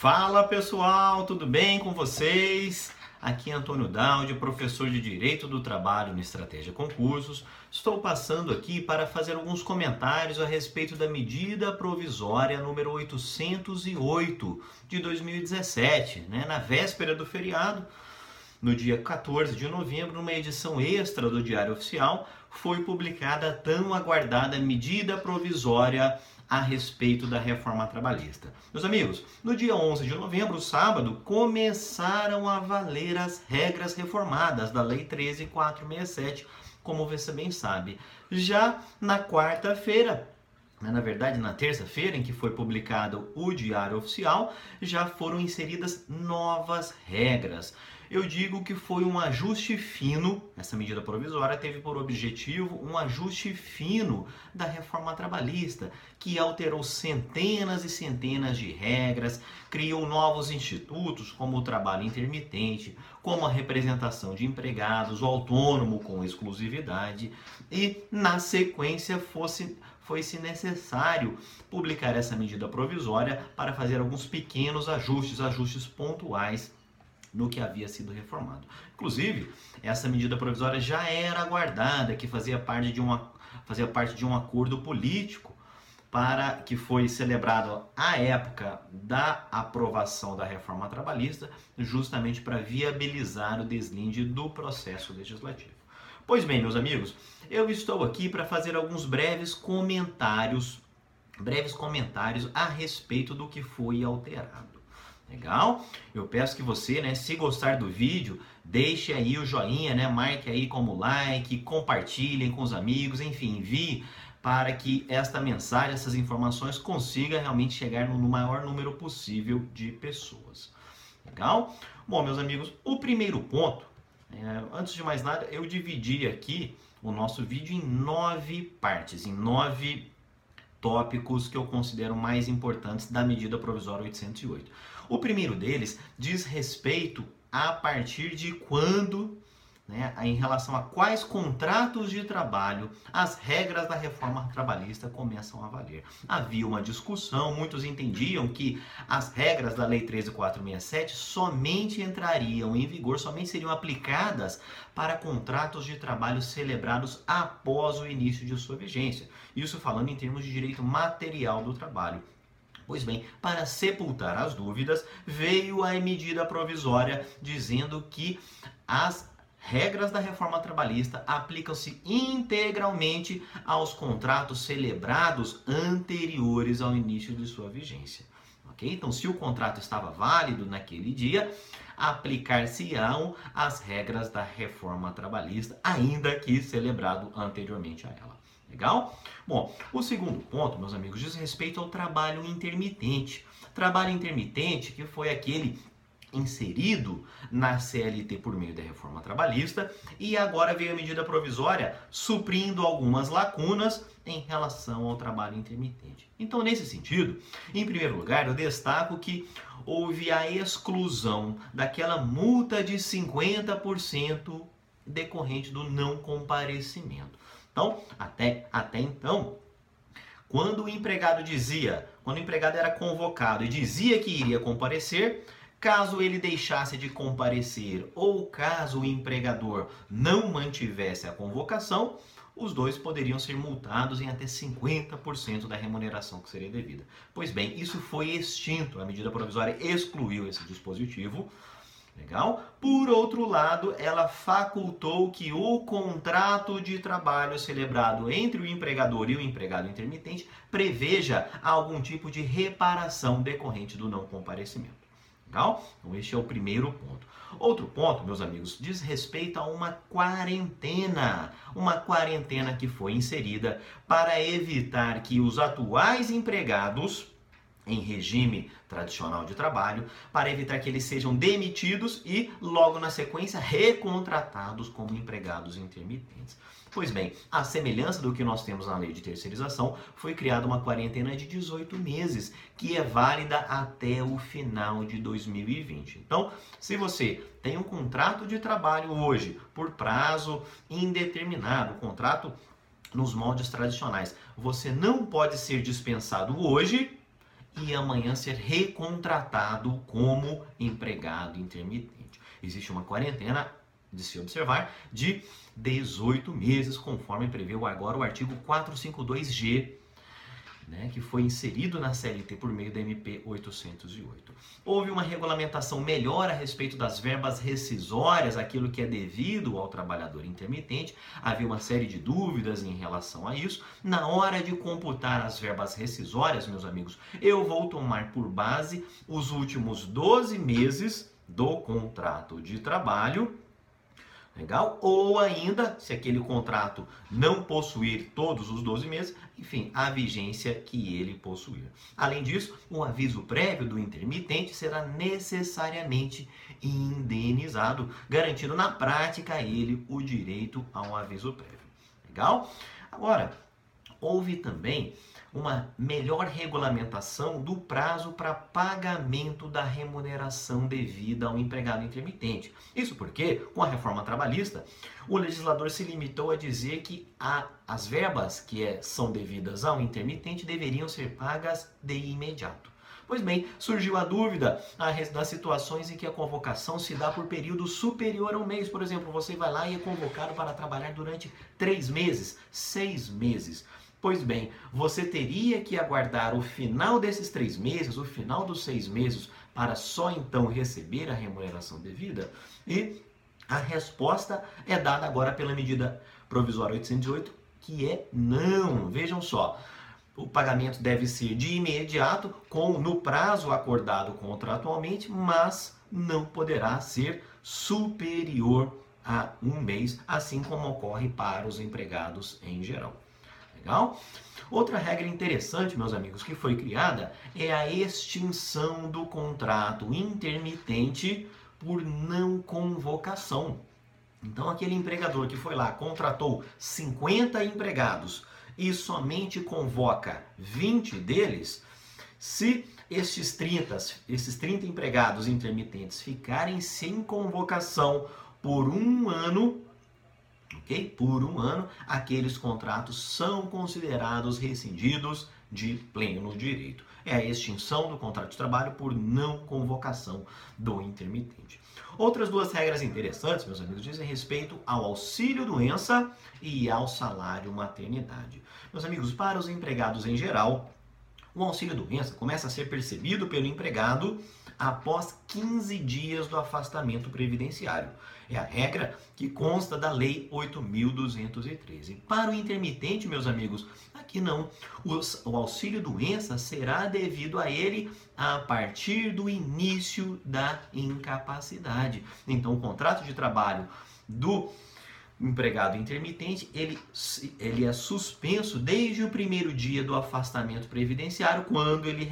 Fala pessoal, tudo bem com vocês? Aqui é Antônio Daudi, professor de Direito do Trabalho no Estratégia Concursos. Estou passando aqui para fazer alguns comentários a respeito da medida provisória número 808 de 2017, na véspera do feriado. No dia 14 de novembro, numa edição extra do Diário Oficial, foi publicada a tão aguardada medida provisória a respeito da reforma trabalhista. Meus amigos, no dia 11 de novembro, sábado, começaram a valer as regras reformadas da Lei 13.467, como você bem sabe. Já na quarta-feira, na verdade, na terça-feira, em que foi publicado o Diário Oficial, já foram inseridas novas regras. Eu digo que foi um ajuste fino, essa medida provisória teve por objetivo um ajuste fino da reforma trabalhista, que alterou centenas e centenas de regras, criou novos institutos como o trabalho intermitente, como a representação de empregados, o autônomo com exclusividade e, na sequência, foi-se necessário publicar essa medida provisória para fazer alguns pequenos ajustes pontuais no que havia sido reformado. Inclusive, essa medida provisória já era aguardada, que fazia parte de um acordo político que foi celebrado à época da aprovação da reforma trabalhista, justamente para viabilizar o deslinde do processo legislativo. Pois bem, meus amigos, eu estou aqui para fazer alguns breves comentários a respeito do que foi alterado. Legal? Eu peço que você, se gostar do vídeo, deixe aí o joinha, marque aí como like, compartilhem com os amigos, enfim, envie para que esta mensagem, essas informações consiga realmente chegar no maior número possível de pessoas. Legal? Bom, meus amigos, o primeiro ponto, antes de mais nada, eu dividi aqui o nosso vídeo em 9 partes, em 9 tópicos que eu considero mais importantes da medida provisória 808. O primeiro deles diz respeito a partir de quando, em relação a quais contratos de trabalho as regras da reforma trabalhista começam a valer. Havia uma discussão, muitos entendiam que as regras da Lei 13.467 somente entrariam em vigor, somente seriam aplicadas para contratos de trabalho celebrados após o início de sua vigência. Isso falando em termos de direito material do trabalho. Pois bem, para sepultar as dúvidas, veio a medida provisória dizendo que as regras da reforma trabalhista aplicam-se integralmente aos contratos celebrados anteriores ao início de sua vigência. Okay? Então, se o contrato estava válido naquele dia, aplicar-se-ão as regras da reforma trabalhista, ainda que celebrado anteriormente a ela. Legal? Bom, o segundo ponto, meus amigos, diz respeito ao trabalho intermitente. Trabalho intermitente que foi aquele inserido na CLT por meio da reforma trabalhista e agora veio a medida provisória suprindo algumas lacunas em relação ao trabalho intermitente. Então, nesse sentido, em primeiro lugar, eu destaco que houve a exclusão daquela multa de 50% decorrente do não comparecimento. Então, até então, quando o empregado era convocado e dizia que iria comparecer, caso ele deixasse de comparecer ou caso o empregador não mantivesse a convocação, os dois poderiam ser multados em até 50% da remuneração que seria devida. Pois bem, isso foi extinto, a medida provisória excluiu esse dispositivo. Legal? Por outro lado, ela facultou que o contrato de trabalho celebrado entre o empregador e o empregado intermitente preveja algum tipo de reparação decorrente do não comparecimento. Legal? Então, este é o primeiro ponto. Outro ponto, meus amigos, diz respeito a uma quarentena que foi inserida para evitar que os atuais empregados em regime tradicional de trabalho, para evitar que eles sejam demitidos e, logo na sequência, recontratados como empregados intermitentes. Pois bem, à semelhança do que nós temos na lei de terceirização, foi criada uma quarentena de 18 meses, que é válida até o final de 2020. Então, se você tem um contrato de trabalho hoje por prazo indeterminado, contrato nos moldes tradicionais, você não pode ser dispensado hoje e amanhã ser recontratado como empregado intermitente. Existe uma quarentena, de se observar, de 18 meses, conforme prevê agora o artigo 452G, né, que foi inserido na CLT por meio da MP 808. Houve uma regulamentação melhor a respeito das verbas rescisórias, aquilo que é devido ao trabalhador intermitente. Havia uma série de dúvidas em relação a isso. Na hora de computar as verbas rescisórias, meus amigos, eu vou tomar por base os últimos 12 meses do contrato de trabalho. Legal? Ou ainda, se aquele contrato não possuir todos os 12 meses, enfim, a vigência que ele possuir. Além disso, o aviso prévio do intermitente será necessariamente indenizado, garantindo na prática a ele o direito a um aviso prévio. Legal? Agora, houve também uma melhor regulamentação do prazo para pagamento da remuneração devida ao empregado intermitente. Isso porque, com a reforma trabalhista, o legislador se limitou a dizer que as verbas que são devidas ao intermitente deveriam ser pagas de imediato. Pois bem, surgiu a dúvida das situações em que a convocação se dá por período superior a um mês. Por exemplo, você vai lá e é convocado para trabalhar durante 3 meses, 6 meses. Pois bem, você teria que aguardar o final desses 3 meses, o final dos 6 meses, para só então receber a remuneração devida? E a resposta é dada agora pela medida provisória 808, que é não. Vejam só, o pagamento deve ser de imediato, no prazo acordado contratualmente, mas não poderá ser superior a um mês, assim como ocorre para os empregados em geral. Legal? Outra regra interessante, meus amigos, que foi criada é a extinção do contrato intermitente por não convocação. Então, aquele empregador que foi lá, contratou 50 empregados e somente convoca 20 deles, se esses 30 empregados intermitentes ficarem sem convocação por um ano, ok? Por um ano, aqueles contratos são considerados rescindidos de pleno direito. É a extinção do contrato de trabalho por não convocação do intermitente. Outras 2 regras interessantes, meus amigos, dizem respeito ao auxílio-doença e ao salário-maternidade. Meus amigos, para os empregados em geral, o auxílio-doença começa a ser percebido pelo empregado após 15 dias do afastamento previdenciário. É a regra que consta da Lei 8.213. Para o intermitente, meus amigos, aqui não. O auxílio-doença será devido a ele a partir do início da incapacidade. Então, o contrato de trabalho do empregado intermitente, ele é suspenso desde o primeiro dia do afastamento previdenciário, quando ele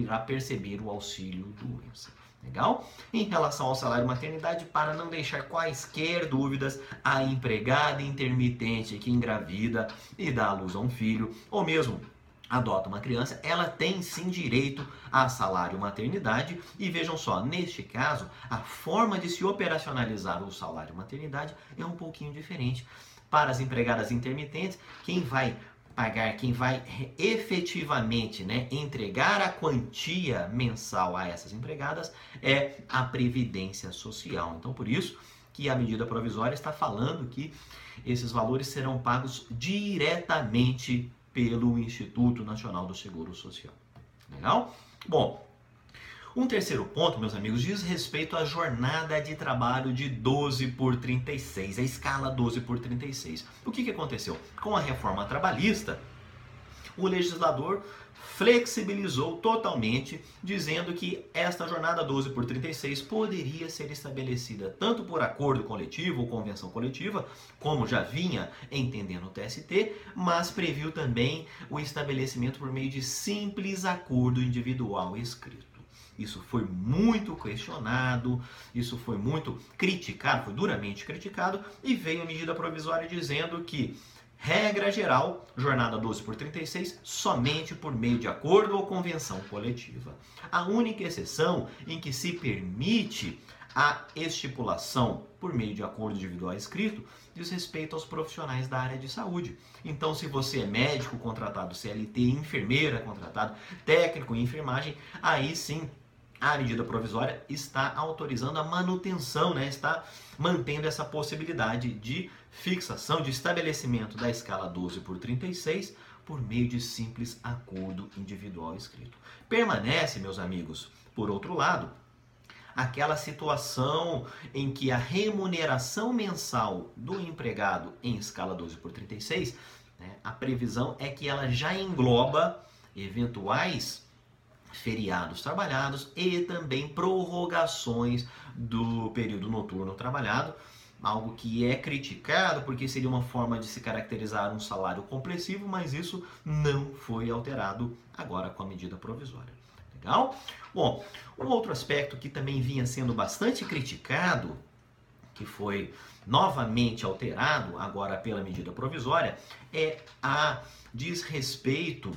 irá perceber o auxílio-doença. Legal? Em relação ao salário-maternidade, para não deixar quaisquer dúvidas, a empregada intermitente que engravida e dá à luz a um filho, ou mesmo adota uma criança, ela tem sim direito a salário-maternidade. E vejam só, neste caso, a forma de se operacionalizar o salário-maternidade é um pouquinho diferente. Para as empregadas intermitentes, quem vai efetivamente, entregar a quantia mensal a essas empregadas é a Previdência Social. Então, por isso que a medida provisória está falando que esses valores serão pagos diretamente pelo Instituto Nacional do Seguro Social. Legal? Bom, um terceiro ponto, meus amigos, diz respeito à jornada de trabalho de 12/36, a escala 12/36. O que aconteceu? Com a reforma trabalhista, o legislador flexibilizou totalmente, dizendo que esta jornada 12/36 poderia ser estabelecida tanto por acordo coletivo ou convenção coletiva, como já vinha entendendo o TST, mas previu também o estabelecimento por meio de simples acordo individual escrito. Isso foi muito questionado, isso foi muito criticado, foi duramente criticado, e veio a medida provisória dizendo que, regra geral, jornada 12/36, somente por meio de acordo ou convenção coletiva. A única exceção em que se permite A estipulação, por meio de acordo individual escrito, diz respeito aos profissionais da área de saúde. Então, se você é médico contratado CLT, enfermeira contratado, técnico em enfermagem, aí sim a medida provisória está autorizando a manutenção, né? Está mantendo essa possibilidade de fixação, de estabelecimento da escala 12/36 por meio de simples acordo individual escrito. Permanece, meus amigos, por outro lado, aquela situação em que a remuneração mensal do empregado em escala 12/36, né, a previsão é que ela já engloba eventuais feriados trabalhados e também prorrogações do período noturno trabalhado, algo que é criticado porque seria uma forma de se caracterizar um salário compressivo, mas isso não foi alterado agora com a medida provisória. Legal? Bom, um outro aspecto que também vinha sendo bastante criticado, que foi novamente alterado agora pela medida provisória, diz respeito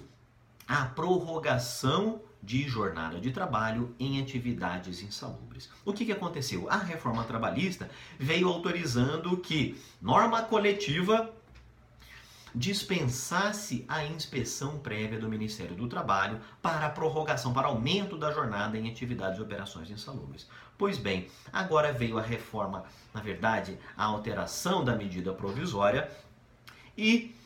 à prorrogação de jornada de trabalho em atividades insalubres. O que aconteceu? A reforma trabalhista veio autorizando que norma coletiva dispensasse a inspeção prévia do Ministério do Trabalho para a prorrogação, para aumento da jornada em atividades e operações insalubres. Pois bem, agora veio a reforma, na verdade, a alteração da medida provisória e,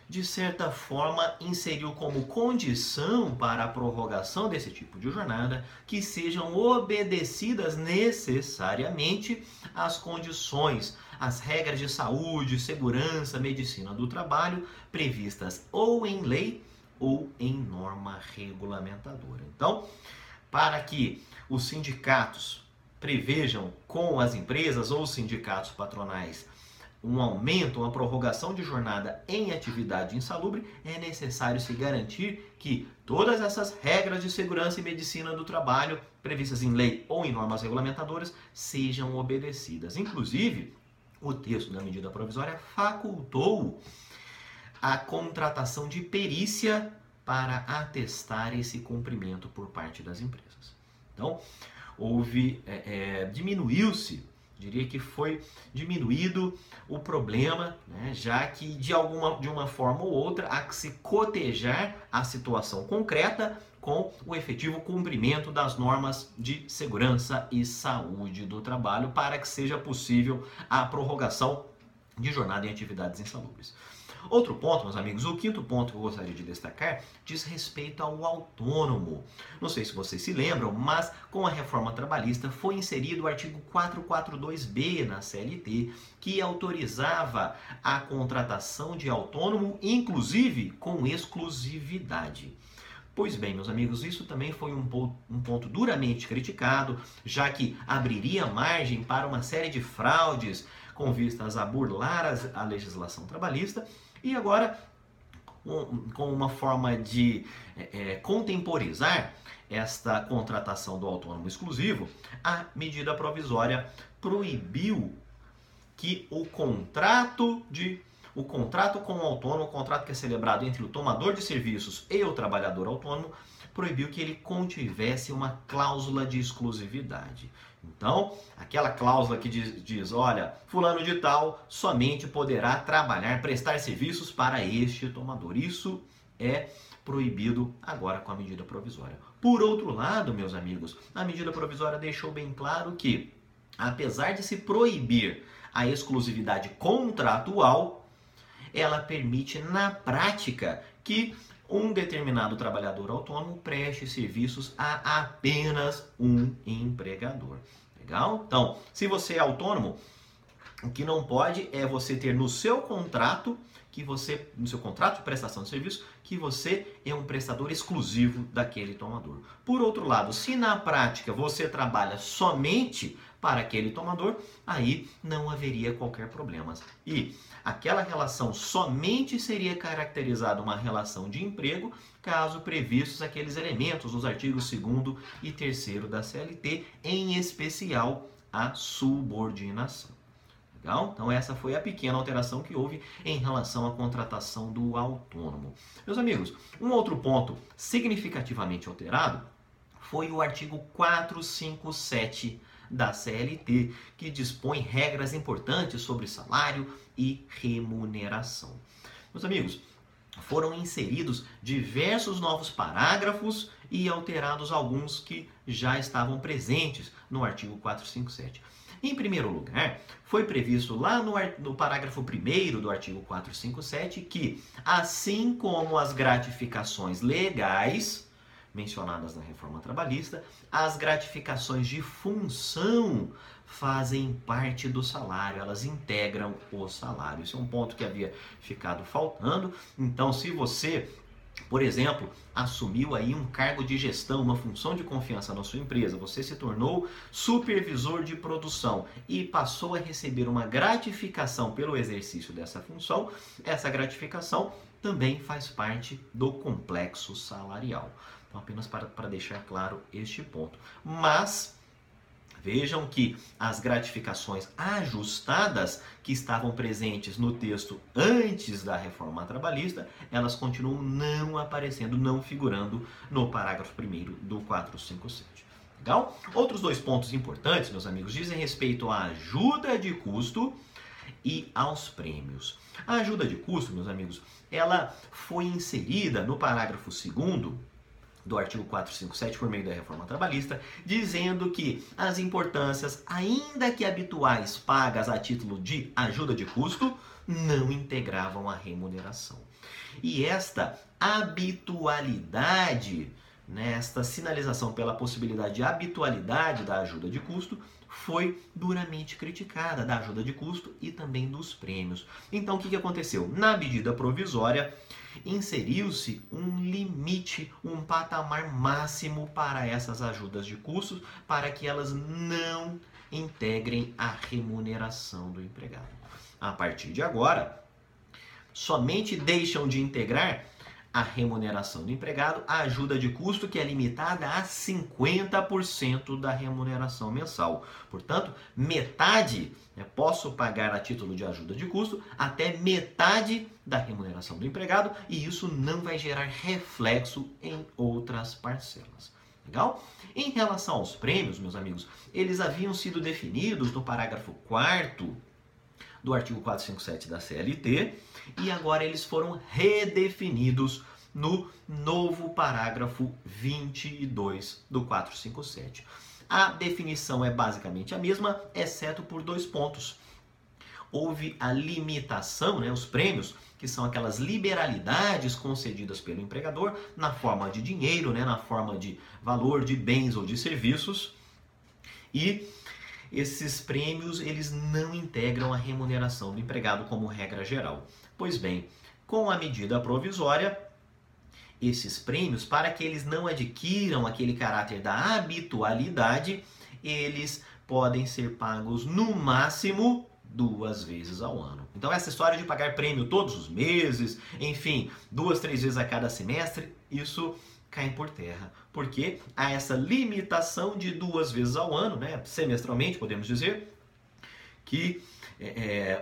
de certa forma, inseriu como condição para a prorrogação desse tipo de jornada que sejam obedecidas necessariamente as condições, as regras de saúde, segurança, medicina do trabalho previstas ou em lei ou em norma regulamentadora. Então, para que os sindicatos prevejam com as empresas ou os sindicatos patronais um aumento, uma prorrogação de jornada em atividade insalubre, é necessário se garantir que todas essas regras de segurança e medicina do trabalho, previstas em lei ou em normas regulamentadoras, sejam obedecidas. Inclusive, o texto da medida provisória facultou a contratação de perícia para atestar esse cumprimento por parte das empresas. Então, diminuiu-se, diria que foi diminuído o problema, né, já que de uma forma ou outra há que se cotejar a situação concreta com o efetivo cumprimento das normas de segurança e saúde do trabalho para que seja possível a prorrogação de jornada em atividades insalubres. Outro ponto, meus amigos, o quinto ponto que eu gostaria de destacar diz respeito ao autônomo. Não sei se vocês se lembram, mas com a reforma trabalhista foi inserido o artigo 442B na CLT, que autorizava a contratação de autônomo, inclusive com exclusividade. Pois bem, meus amigos, isso também foi um ponto duramente criticado, já que abriria margem para uma série de fraudes com vistas a burlar a legislação trabalhista. E agora, com uma forma de contemporizar esta contratação do autônomo exclusivo, a medida provisória proibiu que o contrato com o autônomo, o contrato que é celebrado entre o tomador de serviços e o trabalhador autônomo, proibiu que ele contivesse uma cláusula de exclusividade. Então, aquela cláusula que diz, olha, fulano de tal somente poderá trabalhar, prestar serviços para este tomador. Isso é proibido agora com a medida provisória. Por outro lado, meus amigos, a medida provisória deixou bem claro que, apesar de se proibir a exclusividade contratual, ela permite na prática que um determinado trabalhador autônomo preste serviços a apenas um empregador. Legal? Então, se você é autônomo, o que não pode é você ter no seu contrato de prestação de serviço, que você é um prestador exclusivo daquele tomador. Por outro lado, se na prática você trabalha somente para aquele tomador, aí não haveria qualquer problema. E aquela relação somente seria caracterizada uma relação de emprego, caso previstos aqueles elementos nos artigos 2º e 3º da CLT, em especial a subordinação. Legal? Então essa foi a pequena alteração que houve em relação à contratação do autônomo. Meus amigos, um outro ponto significativamente alterado foi o artigo 457 da CLT, que dispõe regras importantes sobre salário e remuneração. Meus amigos, foram inseridos diversos novos parágrafos e alterados alguns que já estavam presentes no artigo 457. Em primeiro lugar, foi previsto lá no parágrafo 1º do artigo 457 que, assim como as gratificações legais mencionadas na reforma trabalhista, as gratificações de função fazem parte do salário, elas integram o salário. Esse é um ponto que havia ficado faltando. Então, se você, por exemplo, assumiu aí um cargo de gestão, uma função de confiança na sua empresa, você se tornou supervisor de produção e passou a receber uma gratificação pelo exercício dessa função, essa gratificação também faz parte do complexo salarial. Então, apenas para deixar claro este ponto. Mas vejam que as gratificações ajustadas que estavam presentes no texto antes da reforma trabalhista, elas continuam não aparecendo, não figurando no parágrafo 1º do 457. Legal? Outros dois pontos importantes, meus amigos, dizem respeito à ajuda de custo e aos prêmios. A ajuda de custo, meus amigos, ela foi inserida no parágrafo 2º do artigo 457 por meio da reforma trabalhista, dizendo que as importâncias, ainda que habituais, pagas a título de ajuda de custo, não integravam a remuneração. E esta habitualidade, esta sinalização pela possibilidade de habitualidade da ajuda de custo, foi duramente criticada, da ajuda de custo e também dos prêmios. Então, o que aconteceu? Na medida provisória, inseriu-se um limite, um patamar máximo para essas ajudas de custos, para que elas não integrem a remuneração do empregado. A partir de agora, somente deixam de integrar a remuneração do empregado a ajuda de custo, que é limitada a 50% da remuneração mensal. Portanto, metade, posso pagar a título de ajuda de custo até metade da remuneração do empregado, e isso não vai gerar reflexo em outras parcelas. Legal? Em relação aos prêmios, meus amigos, eles haviam sido definidos no parágrafo 4º do artigo 457 da CLT, e agora eles foram redefinidos no novo parágrafo 22 do 457. A definição é basicamente a mesma, exceto por dois pontos. Houve a limitação, os prêmios, que são aquelas liberalidades concedidas pelo empregador na forma de dinheiro, na forma de valor de bens ou de serviços, e esses prêmios, eles não integram a remuneração do empregado como regra geral. Pois bem, com a medida provisória, esses prêmios, para que eles não adquiram aquele caráter da habitualidade, eles podem ser pagos no máximo 2 vezes ao ano. Então, essa história de pagar prêmio todos os meses, enfim, 2, 3 vezes a cada semestre, isso cai por terra, porque há essa limitação de 2 vezes ao ano, semestralmente, podemos dizer, que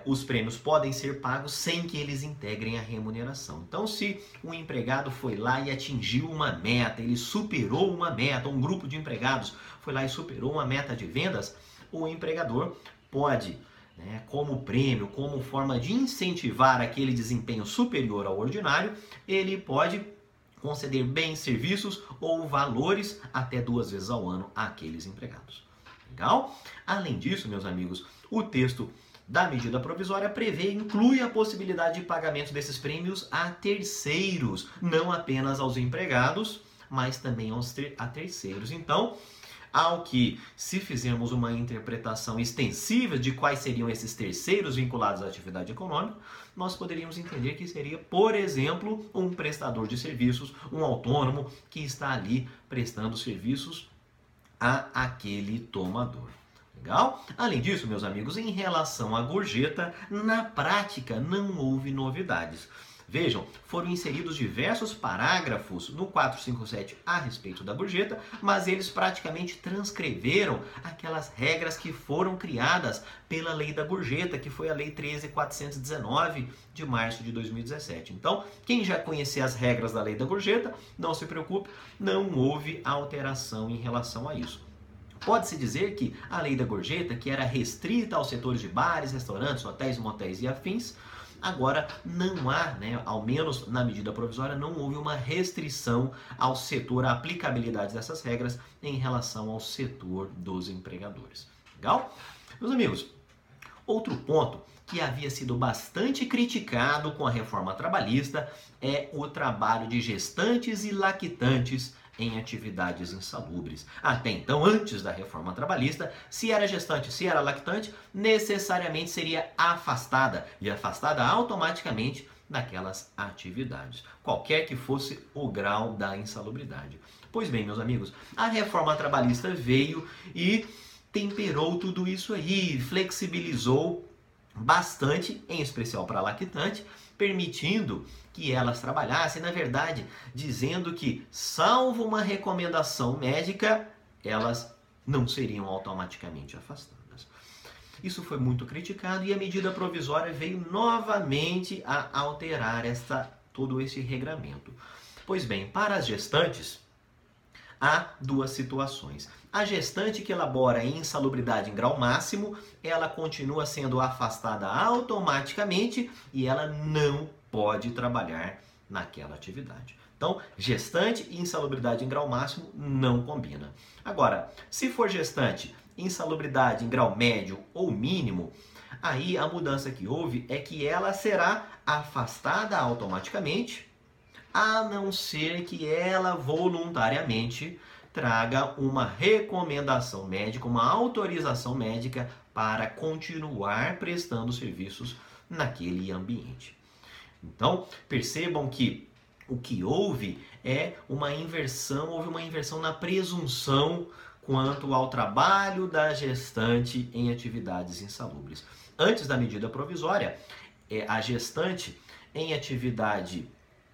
os prêmios podem ser pagos sem que eles integrem a remuneração. Então, se um empregado foi lá e atingiu uma meta, ele superou uma meta, um grupo de empregados foi lá e superou uma meta de vendas, o empregador pode, como prêmio, como forma de incentivar aquele desempenho superior ao ordinário, ele pode conceder bens, serviços ou valores até 2 vezes ao ano àqueles empregados. Legal? Além disso, meus amigos, o texto da medida provisória prevê e inclui a possibilidade de pagamento desses prêmios a terceiros, não apenas aos empregados, mas também a terceiros. Então, ao que, se fizermos uma interpretação extensiva de quais seriam esses terceiros vinculados à atividade econômica, nós poderíamos entender que seria, por exemplo, um prestador de serviços, um autônomo que está ali prestando serviços a aquele tomador. Legal? Além disso, meus amigos, em relação à gorjeta, na prática não houve novidades. Vejam, foram inseridos diversos parágrafos no 457 a respeito da gorjeta, mas eles praticamente transcreveram aquelas regras que foram criadas pela lei da gorjeta, que foi a lei 13.419 de março de 2017. Então, quem já conhecia as regras da lei da gorjeta, não se preocupe, não houve alteração em relação a isso. Pode-se dizer que a lei da gorjeta, que era restrita aos setores de bares, restaurantes, hotéis, motéis e afins, agora não há, né, ao menos na medida provisória, não houve uma restrição ao setor, à aplicabilidade dessas regras em relação ao setor dos empregadores. Legal? Meus amigos, outro ponto que havia sido bastante criticado com a reforma trabalhista é o trabalho de gestantes e lactantes em atividades insalubres. Até então, antes da reforma trabalhista, se era gestante, se era lactante, necessariamente seria afastada e afastada automaticamente daquelas atividades, qualquer que fosse o grau da insalubridade. Pois bem, meus amigos, a reforma trabalhista veio e temperou tudo isso aí, flexibilizou bastante, em especial para a lactante, permitindo que elas trabalhassem, na verdade, dizendo que, salvo uma recomendação médica, elas não seriam automaticamente afastadas. Isso foi muito criticado e a medida provisória veio novamente a alterar todo esse regramento. Pois bem, para as gestantes, há duas situações. A gestante que elabora insalubridade em grau máximo, ela continua sendo afastada automaticamente e ela não pode trabalhar naquela atividade. Então, gestante e insalubridade em grau máximo não combina. Agora, se for gestante, insalubridade em grau médio ou mínimo, aí a mudança que houve é que ela será afastada automaticamente, a não ser que ela voluntariamente traga uma recomendação médica, uma autorização médica para continuar prestando serviços naquele ambiente. Então, percebam que o que houve é houve uma inversão na presunção quanto ao trabalho da gestante em atividades insalubres. Antes da medida provisória, a gestante em atividade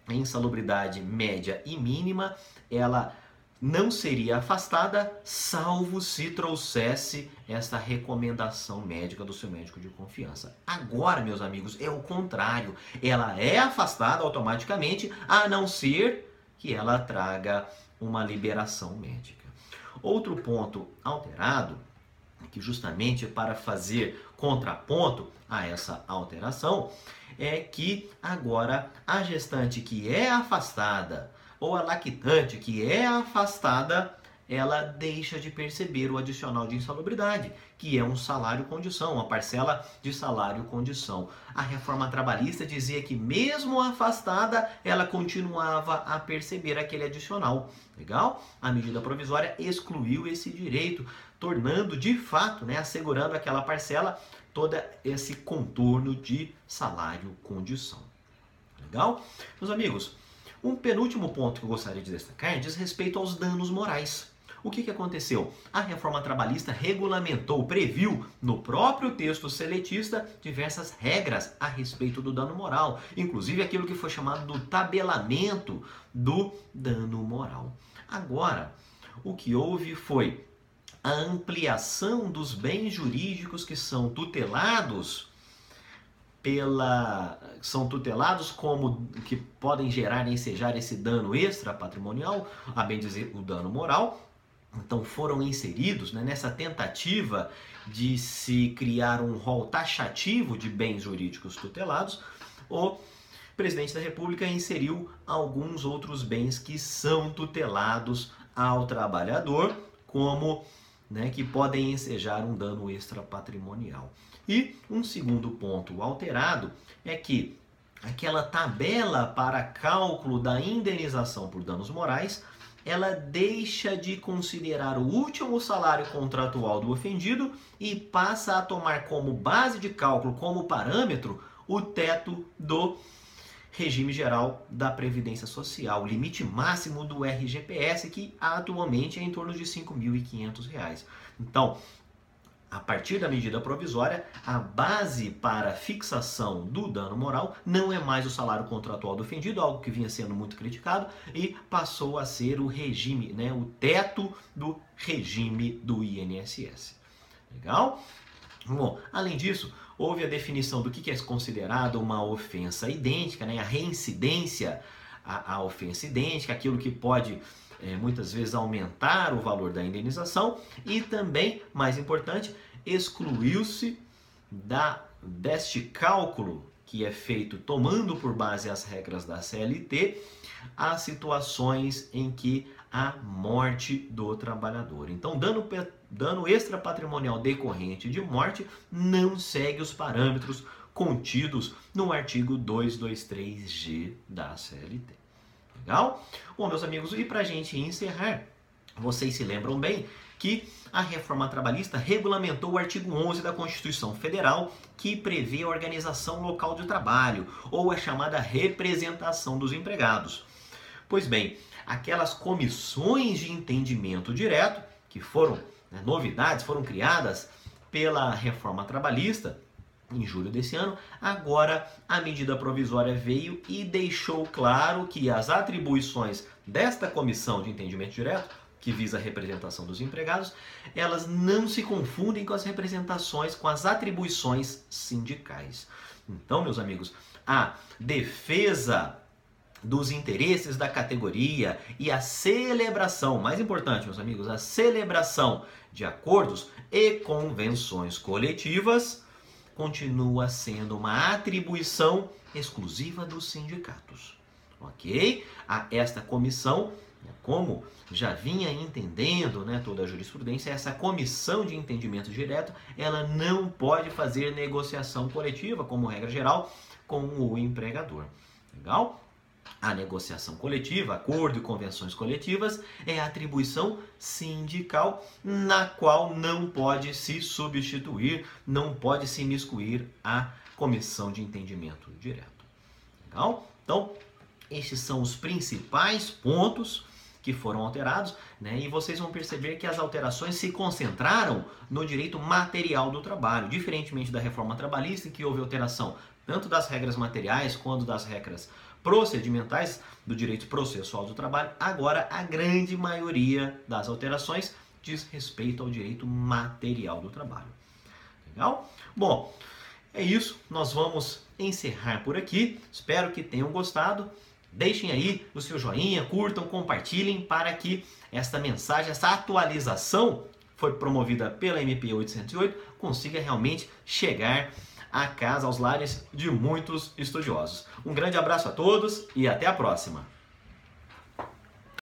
em insalubridade média e mínima, ela não seria afastada, salvo se trouxesse essa recomendação médica do seu médico de confiança. Agora, meus amigos, é o contrário. Ela é afastada automaticamente, a não ser que ela traga uma liberação médica. Outro ponto alterado, que justamente para fazer contraponto a essa alteração, é que agora a gestante que é afastada ou a lactante que é afastada, ela deixa de perceber o adicional de insalubridade, que é um salário-condição, uma parcela de salário-condição. A reforma trabalhista dizia que mesmo afastada, ela continuava a perceber aquele adicional. Legal? A medida provisória excluiu esse direito, tornando de fato, assegurando aquela parcela, todo esse contorno de salário-condição. Legal? Meus amigos, um penúltimo ponto que eu gostaria de destacar diz respeito aos danos morais. O que aconteceu? A reforma trabalhista regulamentou, previu no próprio texto seletista diversas regras a respeito do dano moral, inclusive aquilo que foi chamado do tabelamento do dano moral. Agora, o que houve foi a ampliação dos bens jurídicos que são tutelados como que podem gerar e ensejar esse dano extra patrimonial, a bem dizer o dano moral. Então foram inseridos, nessa tentativa de se criar um rol taxativo de bens jurídicos tutelados, o presidente da República inseriu alguns outros bens que são tutelados ao trabalhador, como que podem ensejar um dano extra patrimonial. E um segundo ponto alterado é que aquela tabela para cálculo da indenização por danos morais, ela deixa de considerar o último salário contratual do ofendido e passa a tomar como base de cálculo, como parâmetro, o teto do regime geral da Previdência Social, o limite máximo do RGPS, que atualmente é em torno de R$ 5.500. Então, a partir da medida provisória, a base para fixação do dano moral não é mais o salário contratual do ofendido, algo que vinha sendo muito criticado, e passou a ser o regime, o teto do regime do INSS. Legal? Bom, além disso, houve a definição do que é considerado uma ofensa idêntica, a reincidência à ofensa idêntica, aquilo que pode muitas vezes aumentar o valor da indenização e também, mais importante, excluiu-se deste cálculo que é feito tomando por base as regras da CLT, as situações em que há morte do trabalhador. Então, dano extrapatrimonial decorrente de morte não segue os parâmetros contidos no artigo 223G da CLT. Legal? Bom, meus amigos, e para a gente encerrar, vocês se lembram bem que a reforma trabalhista regulamentou o artigo 11 da Constituição Federal, que prevê a organização local de trabalho, ou a chamada representação dos empregados. Pois bem, aquelas comissões de entendimento direto, que foram novidades, foram criadas pela reforma trabalhista em julho desse ano, agora a medida provisória veio e deixou claro que as atribuições desta comissão de entendimento direto, que visa a representação dos empregados, elas não se confundem com as atribuições sindicais. Então, meus amigos, a defesa dos interesses da categoria e a celebração, mais importante, meus amigos, a celebração de acordos e convenções coletivas continua sendo uma atribuição exclusiva dos sindicatos. Ok? Esta comissão, como já vinha entendendo toda a jurisprudência, essa comissão de entendimento direto, ela não pode fazer negociação coletiva, como regra geral, com o empregador. Legal? A negociação coletiva, acordo e convenções coletivas, é a atribuição sindical na qual não pode se substituir, não pode se imiscuir a comissão de entendimento direto. Legal? Então, estes são os principais pontos que foram alterados, e vocês vão perceber que as alterações se concentraram no direito material do trabalho, diferentemente da reforma trabalhista, em que houve alteração tanto das regras materiais quanto das regras procedimentais do direito processual do trabalho. Agora, a grande maioria das alterações diz respeito ao direito material do trabalho. Legal? Bom, é isso. Nós vamos encerrar por aqui. Espero que tenham gostado. Deixem aí o seu joinha, curtam, compartilhem para que esta mensagem, essa atualização foi promovida pela MP 808, consiga realmente chegar à casa, aos lares de muitos estudiosos. Um grande abraço a todos e até a próxima!